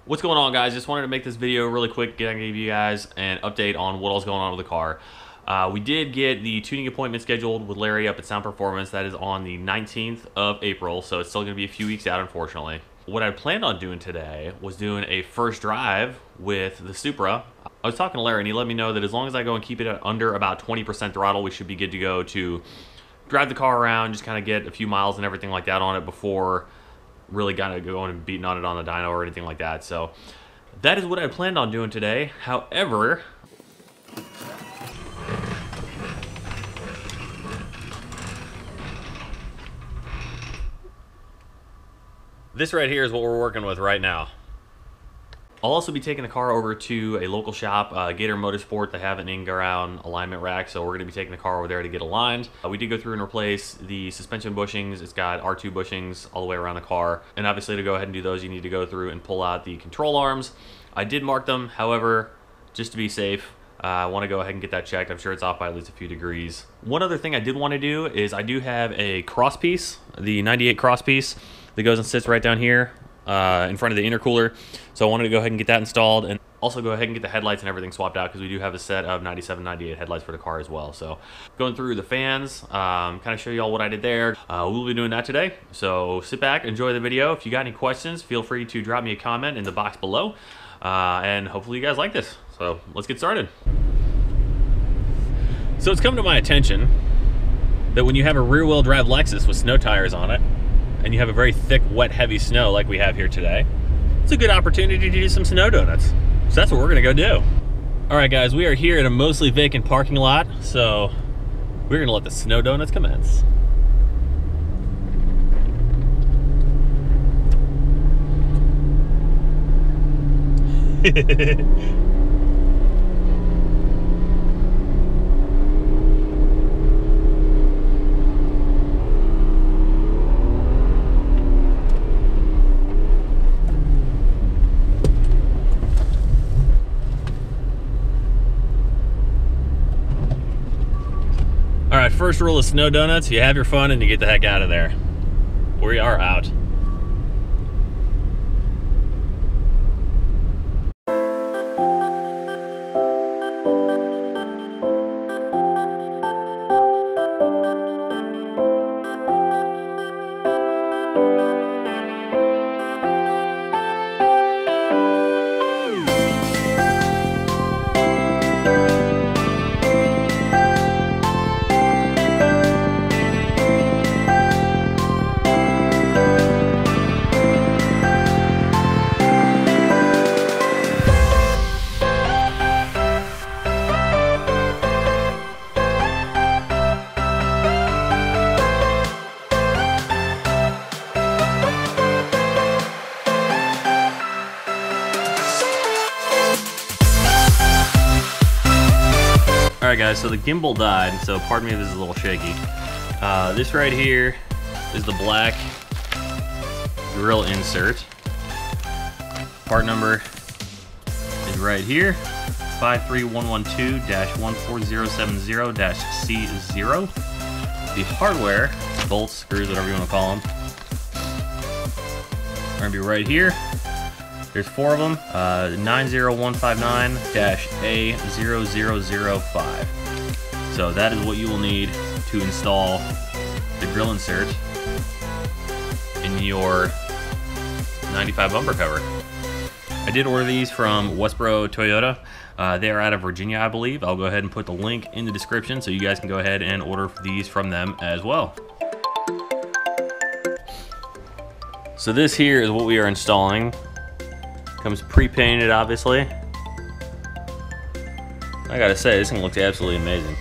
What's going on, guys? Just wanted to make this video really quick, give you guys an update on what all's going on with the car. We did get the tuning appointment scheduled with Larry up at Sound Performance. That is on the 19th of April, so it's still going to be a few weeks out, unfortunately. What I planned on doing today was doing a first drive with the Supra. I was talking to Larry, and he let me know that as long as I go and keep it at under about 20% throttle, we should be good to go to drive the car around, just kind of get a few miles and everything like that on it before really got to go and beating on it on the dyno or anything like that. So that is what I planned on doing today. However, this right here is what we're working with right now. I'll also be taking the car over to a local shop, Gator Motorsport. They have an in-ground alignment rack, so we're going to be taking the car over there to get aligned. We did go through and replace the suspension bushings. It's got R2 bushings all the way around the car. And obviously to go ahead and do those, you need to go through and pull out the control arms. I did mark them, however, just to be safe, I want to go ahead and get that checked. I'm sure it's off by at least a few degrees. One other thing I did want to do is I do have a cross piece, the 98 cross piece that goes and sits right down here in front of the intercooler. So I wanted to go ahead and get that installed and also go ahead and get the headlights and everything swapped out because we do have a set of 97, 98 headlights for the car as well. So going through the fans, kind of show you all what I did there. We'll be doing that today. So sit back, enjoy the video. If you got any questions, feel free to drop me a comment in the box below. And hopefully you guys like this. So let's get started. So it's come to my attention that when you have a rear wheel drive Lexus with snow tires on it, and you have a very thick, wet, heavy snow like we have here today, it's a good opportunity to do some snow donuts. So that's what we're gonna go do. All right, guys, we are here at a mostly vacant parking lot, so we're gonna let the snow donuts commence. All right, first rule of snow donuts, you have your fun and you get the heck out of there. We are out. Alright guys, so the gimbal died, so pardon me if this is a little shaky. This right here is the black grille insert. Part number is right here, 53112-14070-C0. The hardware, bolts, screws, whatever you want to call them, are going to be right here. There's 4 of them, 90159-A0005. So that is what you will need to install the grille insert in your 95 bumper cover. I did order these from Westboro Toyota. They are out of Virginia, I believe. I'll go ahead and put the link in the description so you guys can go ahead and order these from them as well. So this here is what we are installing. Comes pre-painted, obviously. I gotta say, this thing looks absolutely amazing.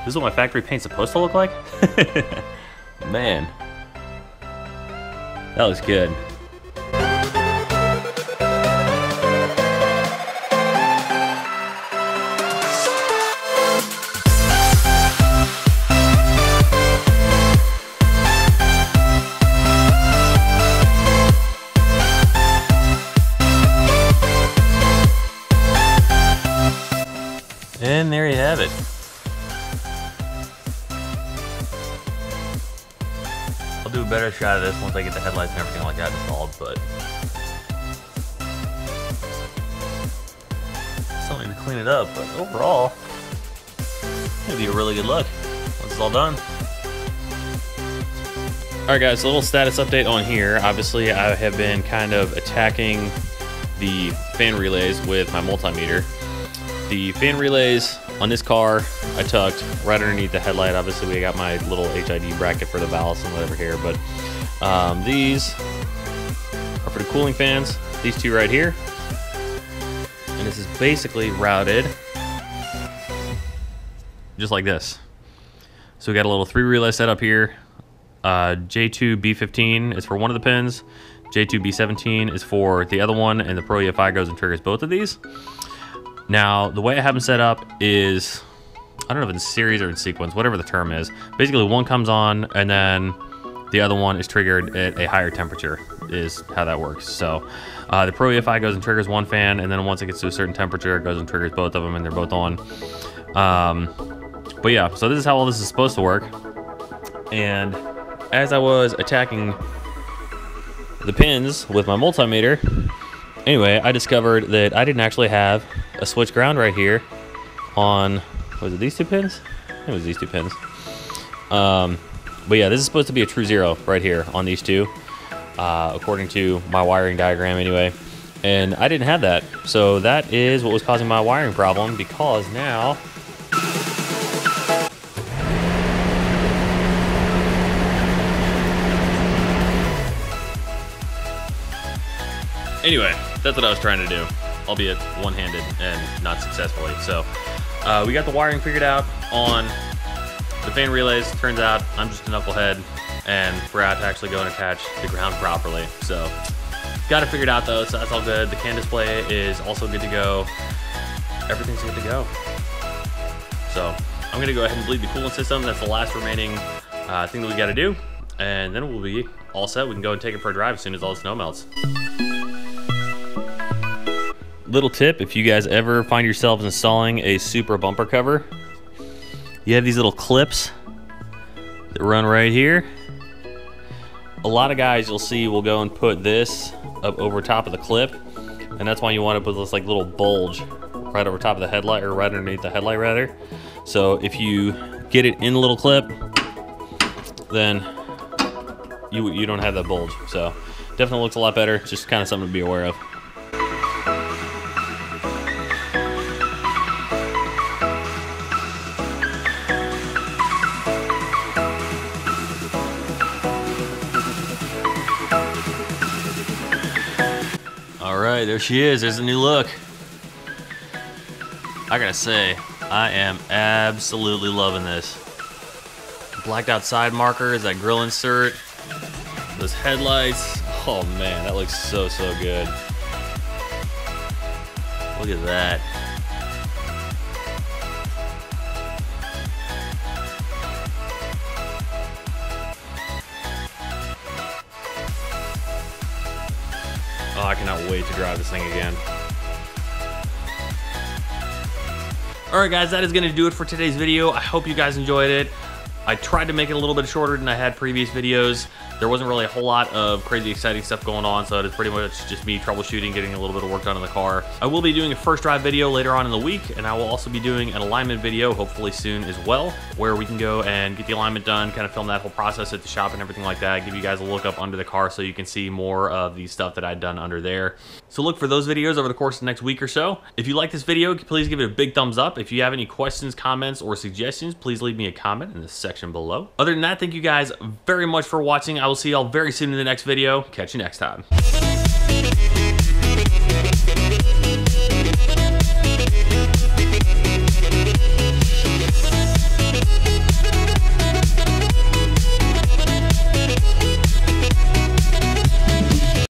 This is what my factory paint's supposed to look like? Man, that looks good. And there you have it. I'll do a better shot of this once I get the headlights and everything like that installed, but clean it up, but overall, it'll be a really good look once it's all done. Alright guys, so a little status update on here. Obviously, I have been kind of attacking the fan relays with my multimeter. The fan relays on this car, I tucked right underneath the headlight. Obviously, we got my little HID bracket for the ballast and whatever here, but these are for the cooling fans. These two right here. And this is basically routed just like this. So we got a little 3 relay setup here. J2 B15 is for one of the pins. J2 B17 is for the other one, and the Pro EFI goes and triggers both of these. Now, the way I have them set up is, I don't know if it's in series or in sequence, whatever the term is. Basically, one comes on, and then the other one is triggered at a higher temperature, is how that works. So, the Pro EFI goes and triggers one fan, and then once it gets to a certain temperature, it goes and triggers both of them, and they're both on. But yeah, so this is how all this is supposed to work. And as I was attacking the pins with my multimeter, anyway, I discovered that I didn't actually have a switch ground right here on, was it these two pins? It was these two pins. But yeah, this is supposed to be a true zero right here on these two, according to my wiring diagram anyway. And I didn't have that. So that is what was causing my wiring problem, because now anyway, that's what I was trying to do, albeit one-handed and not successfully. So we got the wiring figured out on the fan relays. Turns out I'm just a knucklehead and forgot to actually go and attach the ground properly. So got it figured out though, so that's all good. The CAN display is also good to go. Everything's good to go. So I'm gonna go ahead and bleed the coolant system. That's the last remaining thing that we gotta do. And then we'll be all set. We can go and take it for a drive as soon as all the snow melts. Little tip, if you guys ever find yourselves installing a Supra bumper cover, you have these little clips that run right here. A lot of guys you'll see will go and put this up over top of the clip, and that's why you want to put this like little bulge right over top of the headlight, or right underneath the headlight rather. So if you get it in the little clip, then you don't have that bulge. So definitely looks a lot better. Just kind of something to be aware of. Alright, there she is. There's a new look. I gotta say, I am absolutely loving this. Blacked out side markers, that grill insert, those headlights. Oh man, that looks so good. Look at that. Oh, I cannot wait to drive this thing again. Alright guys, that is going to do it for today's video. I hope you guys enjoyed it. I tried to make it a little bit shorter than I had previous videos. There wasn't really a whole lot of crazy exciting stuff going on, so it's pretty much just me troubleshooting, getting a little bit of work done on the car. I will be doing a first drive video later on in the week, and I will also be doing an alignment video hopefully soon as well, where we can go and get the alignment done, kind of film that whole process at the shop and everything like that, give you guys a look up under the car so you can see more of the stuff that I've done under there. So look for those videos over the course of the next week or so. If you like this video, please give it a big thumbs up. If you have any questions, comments, or suggestions, please leave me a comment in the section below. Other than that, thank you guys very much for watching. I will see y'all very soon in the next video. Catch you next time.